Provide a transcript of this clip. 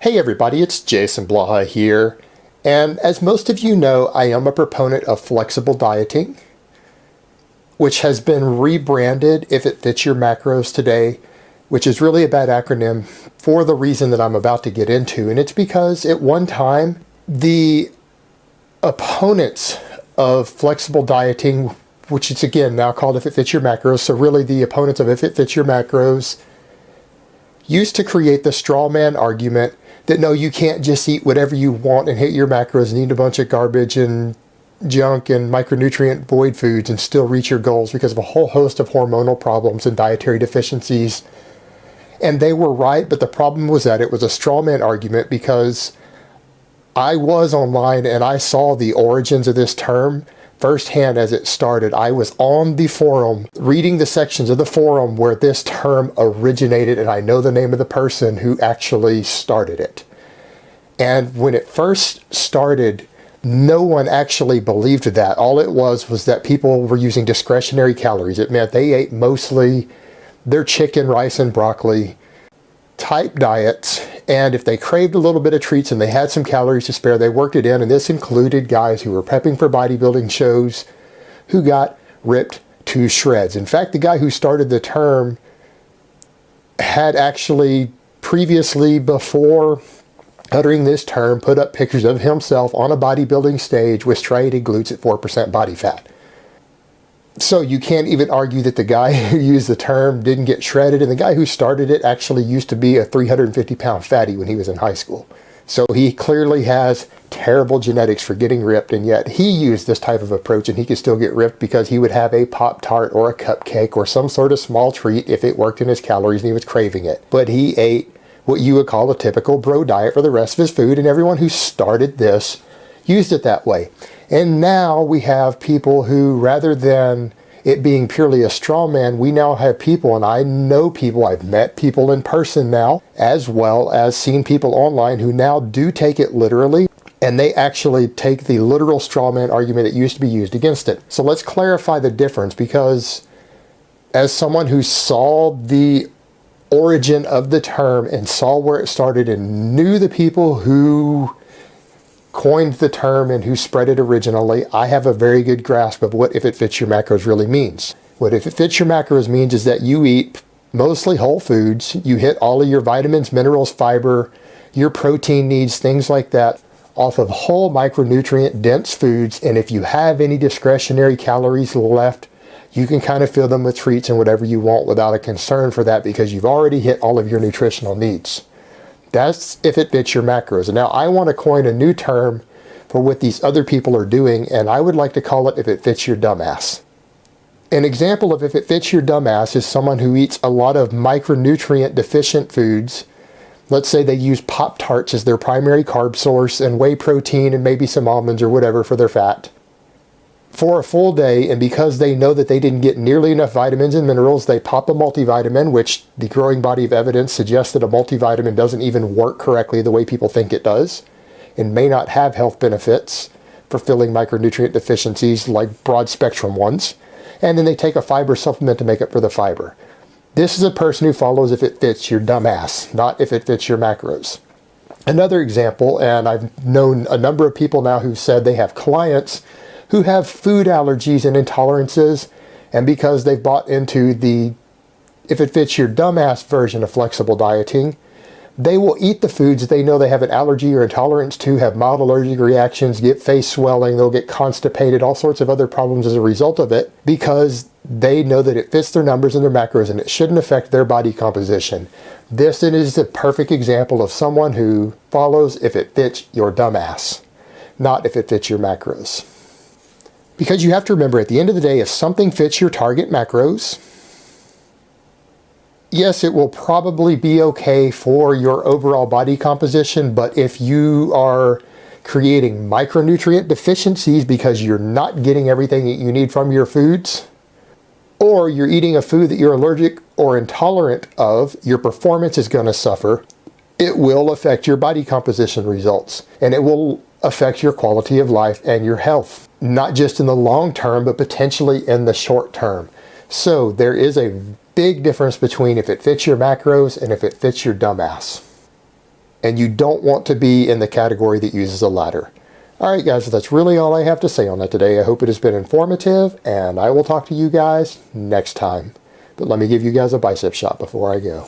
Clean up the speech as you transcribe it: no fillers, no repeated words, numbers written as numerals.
Hey everybody, it's Jason Blaha here, and as most of you know, I am a proponent of flexible dieting, which has been rebranded If It Fits Your Macros today, which is really a bad acronym for the reason that I'm about to get into, and it's because at one time, the opponents of flexible dieting, which is again now called If It Fits Your Macros, so really the opponents of If It Fits Your Macros, used to create the straw man argument that no, you can't just eat whatever you want and hit your macros and eat a bunch of garbage and junk and micronutrient void foods and still reach your goals because of a whole host of hormonal problems and dietary deficiencies. And they were right, but the problem was that it was a straw man argument because I was online and I saw the origins of this term firsthand as it started. I was on the forum, reading the sections of the forum where this term originated, and I know the name of the person who actually started it. And when it first started, no one actually believed that. All it was that people were using discretionary calories. It meant they ate mostly their chicken, rice, and broccoli type diets, and if they craved a little bit of treats and they had some calories to spare, they worked it in, and this included guys who were prepping for bodybuilding shows who got ripped to shreds. In fact, the guy who started the term had actually previously, before uttering this term, put up pictures of himself on a bodybuilding stage with striated glutes at 4% body fat. So you can't even argue that the guy who used the term didn't get shredded, and the guy who started it actually used to be a 350-pound fatty when he was in high school. So he clearly has terrible genetics for getting ripped, and yet he used this type of approach and he could still get ripped because he would have a Pop-Tart or a cupcake or some sort of small treat if it worked in his calories and he was craving it. But he ate what you would call a typical bro diet for the rest of his food, and everyone who started this used it that way. And now we have people who, rather than it being purely a straw man, we now have people, and I know people, I've met people in person now, as well as seen people online who now do take it literally, and they actually take the literal straw man argument that used to be used against it. So let's clarify the difference, because as someone who saw the origin of the term and saw where it started and knew the people who coined the term and who spread it originally, I have a very good grasp of what If It Fits Your Macros really means. What If It Fits Your Macros means is that you eat mostly whole foods, you hit all of your vitamins, minerals, fiber, your protein needs, things like that, off of whole micronutrient dense foods, and if you have any discretionary calories left, you can kind of fill them with treats and whatever you want without a concern for that because you've already hit all of your nutritional needs. That's If It Fits Your Macros. And now I want to coin a new term for what these other people are doing, and I would like to call it If It Fits Your Dumbass. An example of If It Fits Your Dumbass is someone who eats a lot of micronutrient deficient foods. Let's say they use Pop-Tarts as their primary carb source and whey protein and maybe some almonds or whatever for their fat for a full day, and because they know that they didn't get nearly enough vitamins and minerals, they pop a multivitamin, which the growing body of evidence suggests that a multivitamin doesn't even work correctly the way people think it does, and may not have health benefits for filling micronutrient deficiencies like broad spectrum ones, and then they take a fiber supplement to make up for the fiber. This is a person who follows If It Fits Your Dumbass, not If It Fits Your Macros. Another example, and I've known a number of people now who've said they have clients who have food allergies and intolerances, and because they've bought into the If It Fits Your Dumbass version of flexible dieting, they will eat the foods that they know they have an allergy or intolerance to, have mild allergic reactions, get face swelling, they'll get constipated, all sorts of other problems as a result of it, because they know that it fits their numbers and their macros and it shouldn't affect their body composition. This is a perfect example of someone who follows If It Fits Your Dumbass, not If It Fits Your Macros. Because you have to remember, at the end of the day, if something fits your target macros, yes, it will probably be okay for your overall body composition, but if you are creating micronutrient deficiencies because you're not getting everything that you need from your foods, or you're eating a food that you're allergic or intolerant of, your performance is going to suffer. It will affect your body composition results, and it will affect your quality of life and your health, not just in the long term, but potentially in the short term. So there is a big difference between If It Fits Your Macros and If It Fits Your Dumbass. and you don't want to be in the category that uses a ladder. Alright guys, that's really all I have to say on that today. I hope it has been informative, and I will talk to you guys next time. But let me give you guys a bicep shot before I go.